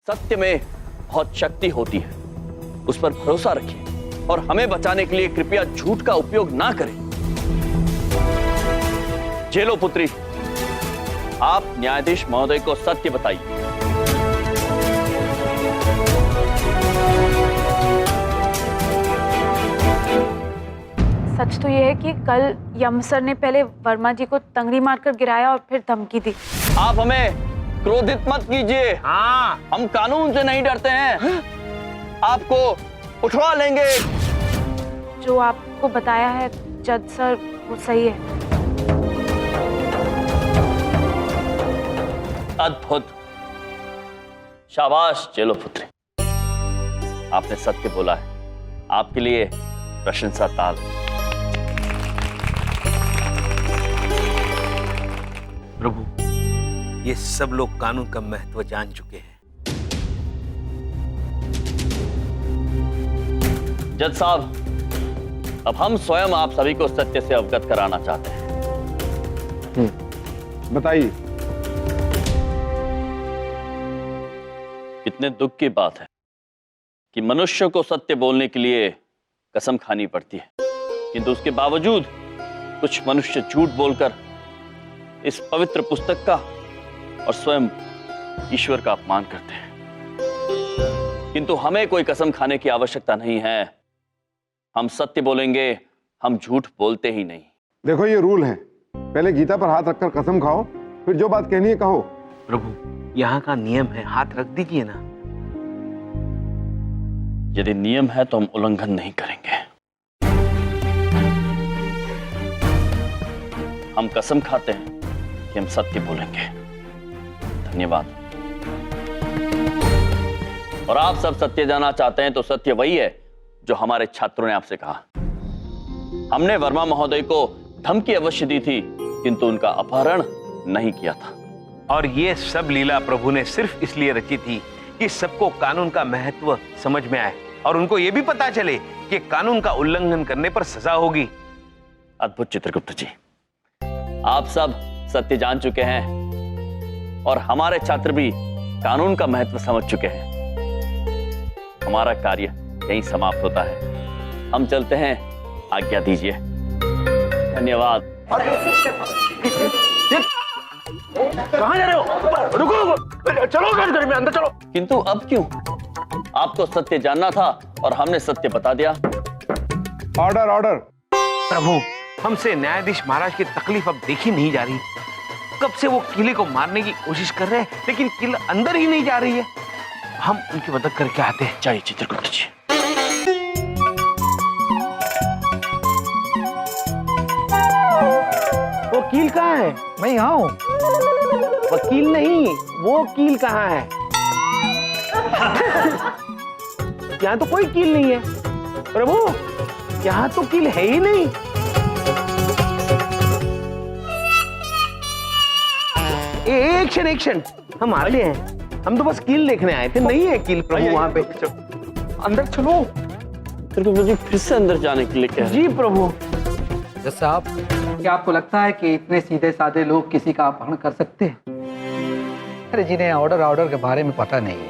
सत्य में बहुत शक्ति होती है, उस पर भरोसा रखिए और हमें बचाने के लिए कृपया झूठ का उपयोग ना करें। जेलो पुत्री, आप न्यायाधीश महोदय को सत्य बताइए। सच तो यह है कि कल यम सर ने पहले वर्मा जी को तंगड़ी मारकर गिराया और फिर धमकी दी। आप हमें क्रोधित मत कीजिए। हाँ, हम कानून से नहीं डरते हैं। आपको उठवा लेंगे। जो आपको बताया है जज सर वो सही है। अद्भुत, शाबाश जेलो पुत्री, आपने सत्य बोला है। आपके लिए प्रशंसा ताल। प्रभु, ये सब लोग कानून का महत्व जान चुके हैं। जज साहब, अब हम स्वयं आप सभी को सत्य से अवगत कराना चाहते हैं। बताइए। कितने दुख की बात है कि मनुष्य को सत्य बोलने के लिए कसम खानी पड़ती है, किंतु उसके बावजूद कुछ मनुष्य झूठ बोलकर इस पवित्र पुस्तक का और स्वयं ईश्वर का अपमान करते हैं। किंतु हमें कोई कसम खाने की आवश्यकता नहीं है। हम सत्य बोलेंगे, हम झूठ बोलते ही नहीं। देखो, ये रूल है, पहले गीता पर हाथ रखकर कसम खाओ, फिर जो बात कहनी है कहो। प्रभु, यहाँ का नियम है, हाथ रख दीजिए ना। यदि नियम है तो हम उल्लंघन नहीं करेंगे। हम कसम खाते हैं कि हम सत्य बोलेंगे। धन्यवाद। और आप सब सत्य जानना चाहते हैं तो सत्य वही है जो हमारे छात्रों ने आपसे कहा। हमने वर्मा महोदय को धमकी अवश्य दी थी, किंतु उनका अपहरण नहीं किया था। और ये सब लीला प्रभु ने सिर्फ इसलिए रची थी कि सबको कानून का महत्व समझ में आए और उनको ये भी पता चले कि कानून का उल्लंघन करने पर सजा होगी। अद्भुत चित्रगुप्त जी, आप सब सत्य जान चुके हैं और हमारे छात्र भी कानून का महत्व समझ चुके हैं। हमारा कार्य यहीं समाप्त होता है। हम चलते हैं, आज्ञा दीजिए। धन्यवाद। कहाँ जा रहे हो? रुको, चलो घर में, अंदर चलो। किंतु अब क्यों? आपको सत्य जानना था और हमने सत्य बता दिया। Order, order. प्रभु, हमसे न्यायाधीश महाराज की तकलीफ अब देखी नहीं जा रही। कब से वो किले को मारने की कोशिश कर रहे हैं, लेकिन किला अंदर ही नहीं जा रही है। हम उनकी मदद करके आते हैं। चाहिए चित्रगुप्त जी। वो कील कहाँ है? मैं यहाँ हूँ। वकील नहीं, वो कील कहाँ है? यहाँ तो कोई कील नहीं है। प्रभु, यहाँ तो कील है ही नहीं। एक्शन एक्शन, हम आ गए हैं। हम तो बस कील देखने आए थे, नहीं है कील प्रभु वहाँ पे। अंदर चलो। मुझे फिर से अंदर जाने के लिए कह रहे हैं। जी प्रभु। जज साहब, क्या आपको लगता है कि इतने सीधे साधे लोग किसी का अपहरण कर सकते हैं? अरे जिन्हें ऑर्डर के बारे में पता नहीं है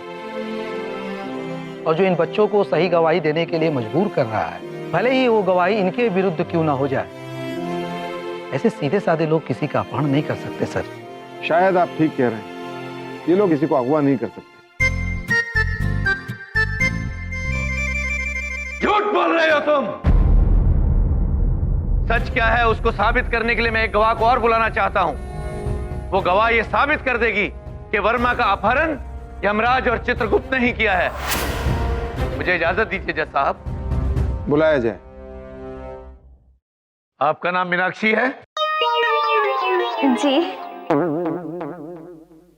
और जो इन बच्चों को सही गवाही देने के लिए मजबूर कर रहा है, भले ही वो गवाही इनके विरुद्ध क्यों ना हो जाए, ऐसे सीधे साधे लोग किसी का अपहरण नहीं कर सकते सर। शायद आप ठीक कह रहे हैं, ये लोग किसी को अगवा नहीं कर सकते। झूठ बोल रहे हो तुम। सच क्या है उसको साबित करने के लिए मैं एक गवाह को और बुलाना चाहता हूं। वो गवाह ये साबित कर देगी कि वर्मा का अपहरण यमराज और चित्रगुप्त ने ही किया है। मुझे इजाजत दीजिए जज साहब। बुलाया जाए। आपका नाम मीनाक्षी है? जी।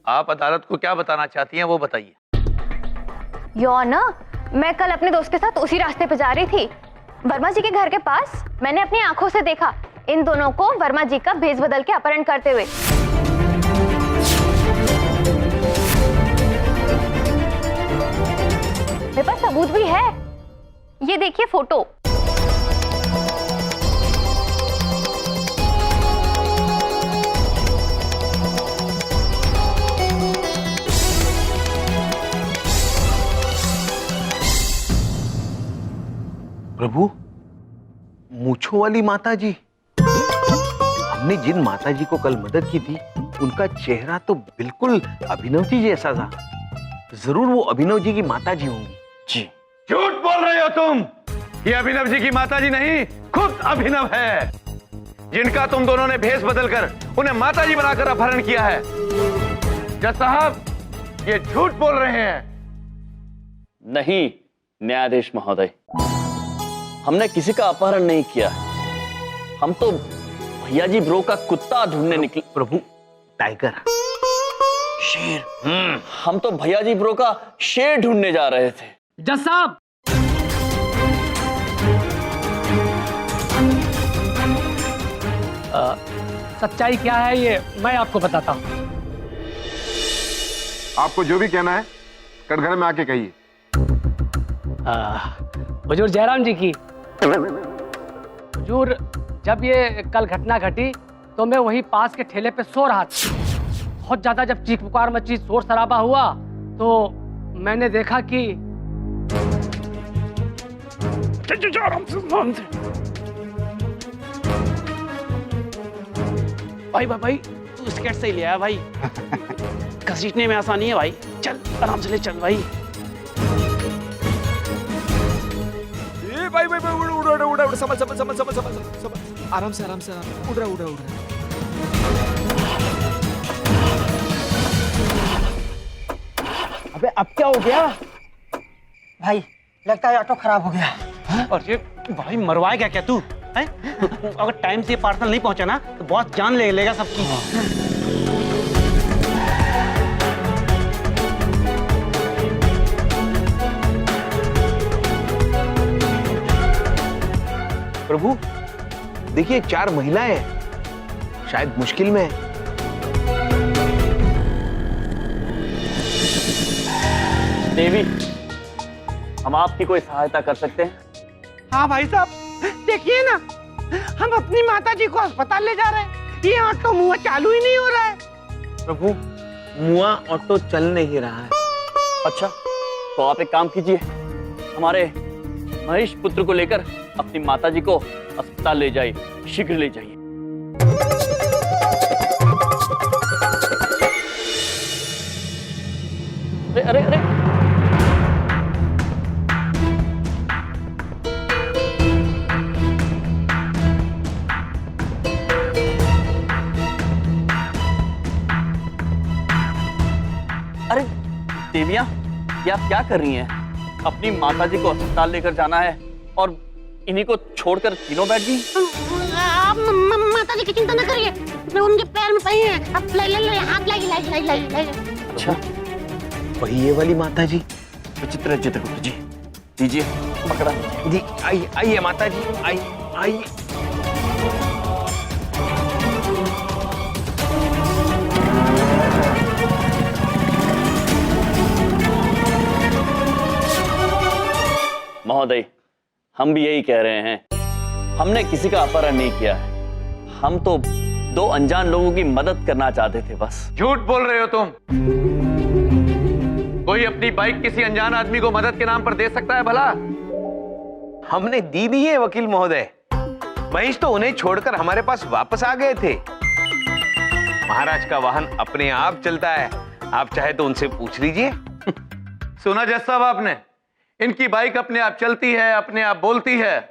आप अदालत को क्या बताना चाहती हैं वो बताइए। ना मैं कल अपने दोस्त के साथ उसी रास्ते पे जा रही थी, वर्मा जी के घर के पास। मैंने अपनी आंखों से देखा इन दोनों को वर्मा जी का भेष बदल के अपहरण करते हुए। मेरे पास सबूत भी है, ये देखिए फोटो। प्रभु, मूछों वाली माता जी। हमने जिन माता जी को कल मदद की थी, उनका चेहरा तो बिल्कुल अभिनव जी जैसा था। जरूर वो अभिनव जी की माता जी होंगी। जी। झूठ बोल रहे हो तुम। ये अभिनव जी की माता जी नहीं, खुद अभिनव है, जिनका तुम दोनों ने भेष बदलकर उन्हें माता जी बनाकर अपहरण किया है। जज साहब, ये झूठ बोल रहे हैं। नहीं न्यायाधीश महोदय, हमने किसी का अपहरण नहीं किया। हम तो भैया जी ब्रो का कुत्ता ढूंढने निकले। प्रभु, टाइगर, शेर। हम तो भैया जी ब्रो का शेर ढूंढने जा रहे थे। जज साहब, सच्चाई क्या है ये मैं आपको बताता हूँ। आपको जो भी कहना है कटघरे में आके कहिए। हुजूर जयराम जी की। हुजूर, जब ये कल घटना घटी तो मैं वहीं पास के ठेले पे सो रहा था। बहुत ज्यादा जब चीख पुकार मची, शोर शराबा हुआ, तो मैंने देखा कि भाई तू स्केट से ही ले आया भाई। घसीटने में आसानी है भाई, चल आराम से ले चल भाई। भाई उड़ा समझ आराम से उड़ रहा। अबे अब क्या हो गया भाई, लगता है ऑटो खराब हो गया। और ये भाई मरवाएगा क्या तू है? अगर टाइम से पार्सल नहीं पहुंचा ना तो बहुत जान ले लेगा सबकी। प्रभु देखिए, 4 महिलाएं हैं, शायद मुश्किल में है। देवी, हम आपकी कोई सहायता कर सकते हैं? हाँ भाई साहब, देखिए ना, हम अपनी माता जी को अस्पताल ले जा रहे हैं, ये ऑटो मुआ चालू ही नहीं हो रहा है। प्रभु, मुआ ऑटो चल नहीं रहा है। अच्छा, तो आप एक काम कीजिए, हमारे महेश पुत्र को लेकर अपनी माताजी को अस्पताल ले जाइए, शीघ्र ले जाइए। अरे अरे अरे, अरे देविया, ये आप क्या कर रही हैं? अपनी माताजी को अस्पताल लेकर जाना है और इन्हीं को छोड़कर तीनों बैठ गई। आप माता जी की चिंता न करिए, मैं उनके पैर में पड़ी है। अब ले हाथ लाई। अच्छा, वही ये वाली माता जी। विचित्र चित्रगुप्त जी, दीजिए पकड़ा। जी आइए माता जी, आइए। महोदय, हम भी यही कह रहे हैं, हमने किसी का अपहरण नहीं किया है। हम तो 2 अनजान लोगों की मदद करना चाहते थे बस। झूठ बोल रहे हो तुम। कोई अपनी बाइक किसी अनजान आदमी को मदद के नाम पर दे सकता है भला? हमने दी नहीं है वकील महोदय। महेश तो उन्हें छोड़कर हमारे पास वापस आ गए थे। महाराज का वाहन अपने आप चलता है, आप चाहे तो उनसे पूछ लीजिए। सुना जज साहब आपने? इनकी बाइक अपने आप चलती है, अपने आप बोलती है।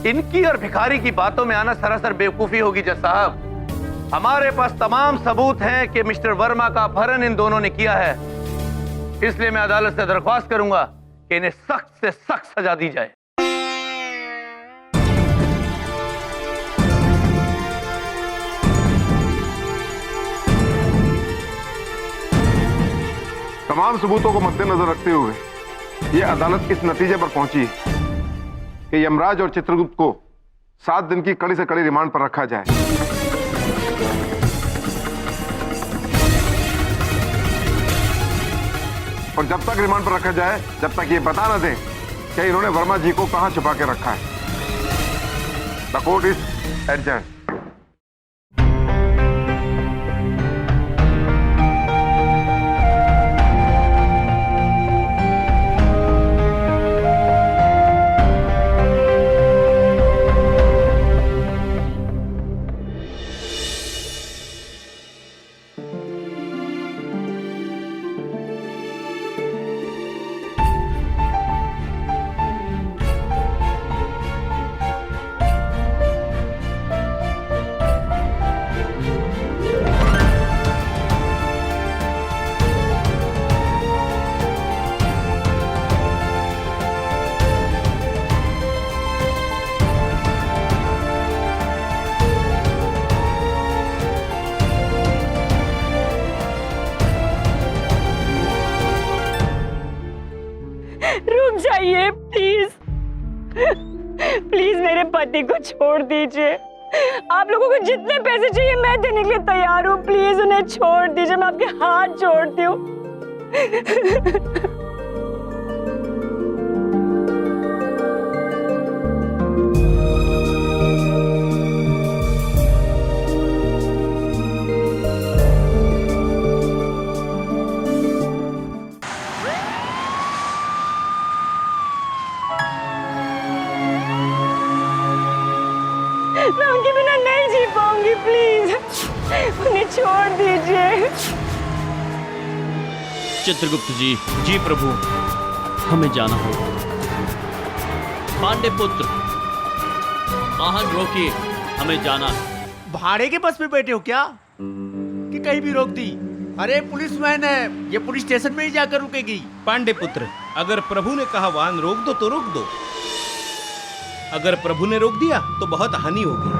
इनकी और भिखारी की बातों में आना सरासर बेवकूफी होगी जज साहब। हमारे पास तमाम सबूत हैं कि मिस्टर वर्मा का अपहरण इन दोनों ने किया है। इसलिए मैं अदालत से दरख्वास्त करूंगा कि इन्हें सख्त से सख्त सजा दी जाए। तमाम सबूतों को मद्देनजर रखते हुए यह अदालत इस नतीजे पर पहुंची कि यमराज और चित्रगुप्त को 7 दिन की कड़ी से कड़ी रिमांड पर रखा जाए। और जब तक रिमांड पर रखा जाए, जब तक ये बता न दें कि इन्होंने वर्मा जी को कहां छुपा के रखा है। The court is adjourned. मालूम चाहिए, प्लीज प्लीज मेरे पति को छोड़ दीजिए। आप लोगों को जितने पैसे चाहिए मैं देने के लिए तैयार हूँ, प्लीज उन्हें छोड़ दीजिए, मैं आपके हाथ जोड़ती हूँ। मैं उनके बिना नहीं जी पाऊंगी, प्लीज उन्हें छोड़ दीजिए। चित्रगुप्त जी। जी प्रभु, हमें जाना होगा। पांडे पुत्र, वाहन रोकिए, हमें जाना है। भाड़े के बस में बैठे हो क्या कि कहीं भी रोक दी? अरे पुलिस वैन है, ये पुलिस स्टेशन में ही जाकर रुकेगी। पांडे पुत्र, अगर प्रभु ने कहा वाहन रोक दो तो रोक दो। अगर प्रभु ने रोक दिया तो बहुत हानि होगी।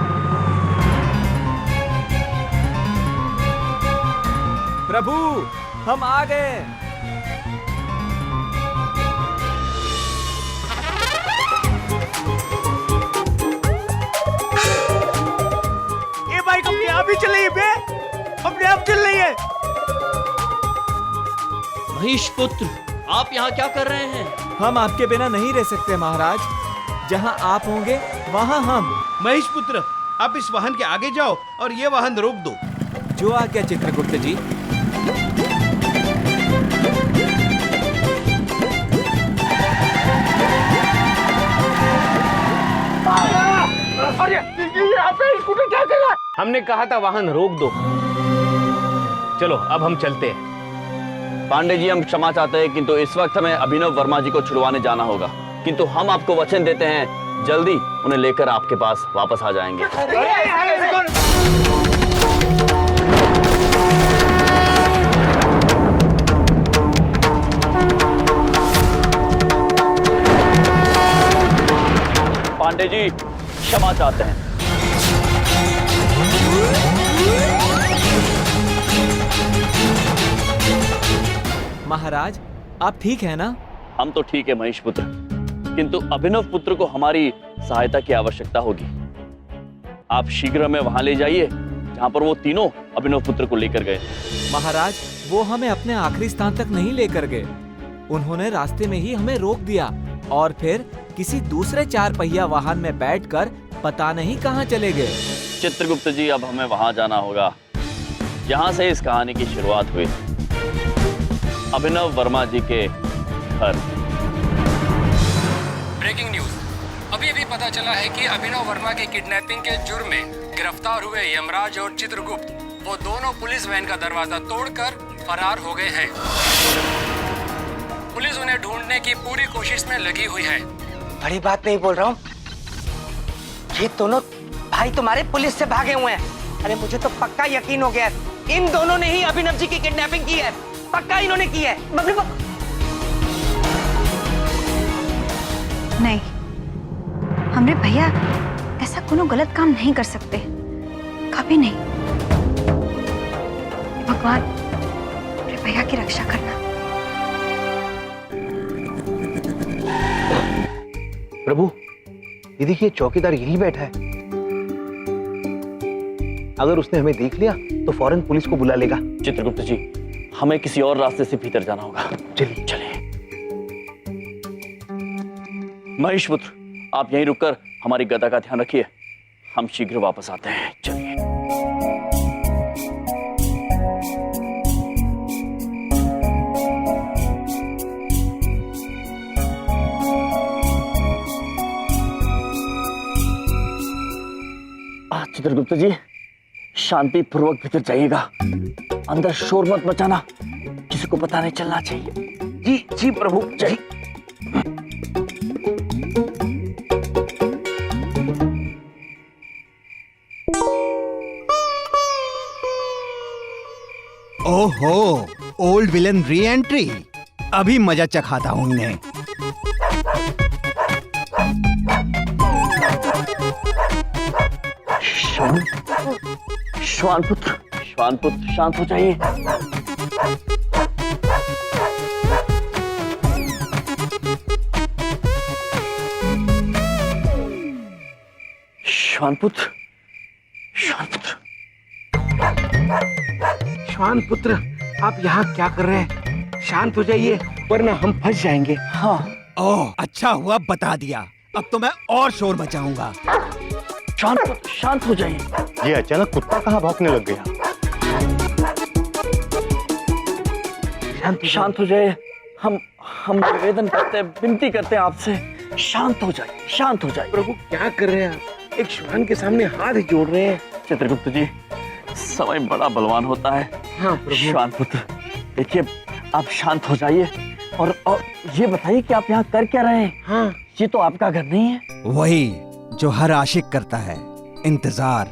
प्रभु, हम आ गए। ये बाइक अपने आप ही चल रही है बे, अपने आप चल रही है। महेश पुत्र, आप यहाँ क्या कर रहे हैं? हम आपके बिना नहीं रह सकते महाराज। जहाँ आप होंगे वहाँ हम। महेश पुत्र, आप इस वाहन के आगे जाओ और ये वाहन रोक दो। जो आज्ञा चित्रगुप्त जी। हमने कहा था वाहन रोक दो। चलो अब हम चलते हैं। पांडे जी, हम क्षमा चाहते हैं, किंतु इस वक्त हमें अभिनव वर्मा जी को छुड़वाने जाना होगा। किंतु हम आपको वचन देते हैं, जल्दी उन्हें लेकर आपके पास वापस आ जाएंगे। पांडे जी, क्षमा चाहते हैं। महाराज, आप ठीक है ना? हम तो ठीक है महेश पुत्र, किंतु अभिनव पुत्र को हमारी सहायता की आवश्यकता होगी। आप शीघ्र हमें वहां ले जाइए जहां पर वो तीनों अभिनव पुत्र को लेकर गए। महाराज, वो हमें अपने आखिरी स्थान तक नहीं लेकर गए। उन्होंने रास्ते में ही हमें रोक दिया और फिर किसी दूसरे 4 पहिया वाहन में बैठकर पता नहीं कहां चले गए। चित्रगुप्त जी, अब हमें वहां जाना होगा जहां से इस कहानी की शुरुआत हुई, अभिनव वर्मा जी के घर। ब्रेकिंग न्यूज, अभी अभी पता चला है कि अभिनव वर्मा के किडनैपिंग के जुर्म में गिरफ्तार हुए यमराज और चित्रगुप्त, वो दोनों पुलिस वैन का दरवाजा तोड़कर फरार हो गए हैं। पुलिस उन्हें ढूंढने की पूरी कोशिश में लगी हुई है। बड़ी बात नहीं बोल रहा हूँ, ये दोनों भाई तुम्हारे पुलिस से भागे हुए हैं। अरे मुझे तो पक्का यकीन हो गया है, इन दोनों ने ही अभिनव जी की किडनैपिंग की है। पक्का इन्होंने की है। नहीं, हमरे भैया ऐसा कोनो गलत काम नहीं कर सकते, कभी नहीं। भगवान मेरे भैया की रक्षा करना। प्रभु, ये देखिए चौकीदार यही बैठा है। अगर उसने हमें देख लिया तो फौरन पुलिस को बुला लेगा। चित्रगुप्त जी, हमें किसी और रास्ते से भीतर जाना होगा। चलिए चलिए। महेश पुत्र, आप यहीं रुककर हमारी गदा का ध्यान रखिए, हम शीघ्र वापस आते हैं। चलिए। चित्रगुप्त जी, शांति पूर्वक भीतर जाइएगा, अंदर शोर मत मचाना, किसी को पता नहीं चलना चाहिए। जी जी प्रभु जी। ओहो, ओल्ड विलन री एंट्री। अभी मजा चखाता हूं इन्हें। श्वान पुत्र, शांत हो जाइए। श्वानपुत्र, श्वानपुत्र, श्वानपुत्र, आप यहाँ क्या कर रहे हैं? शांत हो जाइए वरना हम फंस जाएंगे। हाँ। ओह, अच्छा हुआ बता दिया। अब तो मैं और शोर मचाऊंगा। श्वानपुत्र, शांत हो जाइए। ये अचानक कुत्ता कहाँ भौंकने लग गया? शांत हो जाइए। हम निवेदन करते हैं, विनती करते हैं आपसे, शांत हो जाइए, शांत हो जाइए। प्रभु क्या कर रहे हैं आप? एक श्वान के सामने हाथ जोड़ रहे हैं। चित्रगुप्त जी, समय बड़ा बलवान होता है। हाँ प्रभु। श्वानपुत्र, देखिए आप शांत हो जाइए और ये बताइए कि आप यहाँ कर क्या रहे हैं? हाँ, ये तो आपका घर नहीं है। वही जो हर आशिक करता है, इंतजार,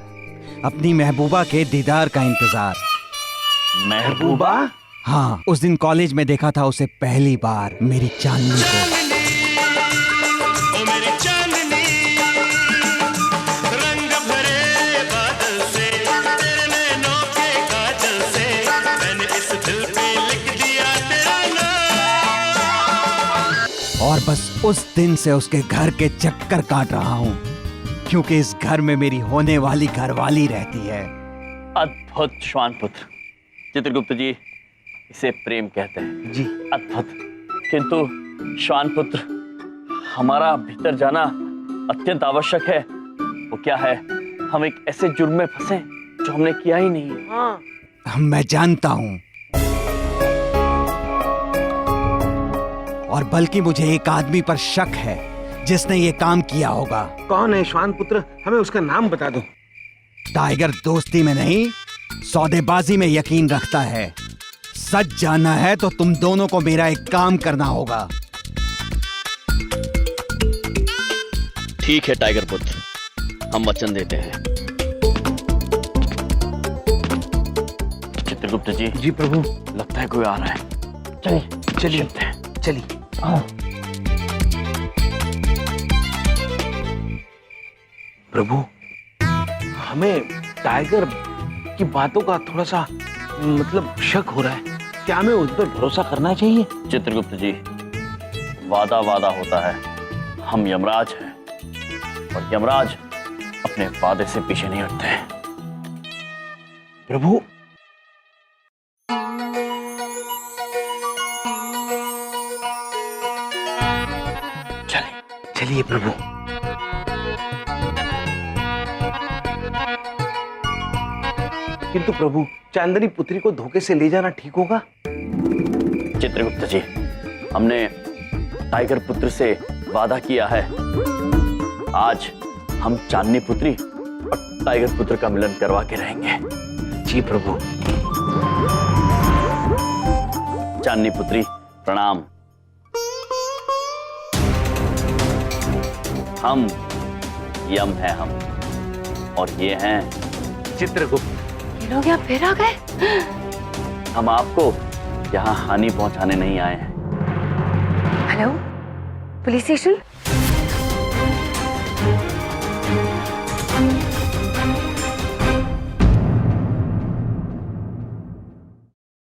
अपनी महबूबा के दीदार का इंतजार। महबूबा? हाँ, उस दिन कॉलेज में देखा था उसे पहली बार, मेरी चांदनी को। और बस उस दिन से उसके घर के चक्कर काट रहा हूँ, क्योंकि इस घर में मेरी होने वाली घरवाली रहती है। अद्भुत श्वानपुत्र। चित्रगुप्त जी, इसे प्रेम कहते हैं। जी। अद्भुत। किंतु श्वानपुत्र, हमारा भीतर जाना अत्यंत आवश्यक है। वो क्या है? हम एक ऐसे जुर्म में फंसे जो हमने किया ही नहीं है। हाँ। मैं जानता हूँ, और बल्कि मुझे एक आदमी पर शक है जिसने ये काम किया होगा। कौन है श्वानपुत्र? हमें उसका नाम बता दो। टाइगर दोस्ती में नहीं, सौदेबाजी में यकीन रखता है। सच जानना है तो तुम दोनों को मेरा एक काम करना होगा। ठीक है टाइगर पुत्र, हम वचन देते हैं। चित्रगुप्त जी। जी प्रभु। लगता है कोई आ रहा है। चलिए चलिए चलिए। प्रभु, हमें टाइगर की बातों का थोड़ा सा मतलब शक हो रहा है। क्या हमें उस पर भरोसा करना चाहिए? चित्रगुप्त जी, वादा वादा होता है। हम यमराज हैं और यमराज अपने वादे से पीछे नहीं हटते। प्रभु, चलिए प्रभु। किंतु प्रभु, चांदनी पुत्री को धोखे से ले जाना ठीक होगा? चित्रगुप्त जी, हमने टाइगर पुत्र से वादा किया है। आज हम चांदनी पुत्री और टाइगर पुत्र का मिलन करवा के रहेंगे। जी प्रभु। चांदनी पुत्री, प्रणाम। हम यम हैं हम, और ये हैं चित्रगुप्त। ये लोग यहाँ फिर आ गए? हम आपको यहाँ हानि पहुंचाने नहीं आए हैं। Hello, police station?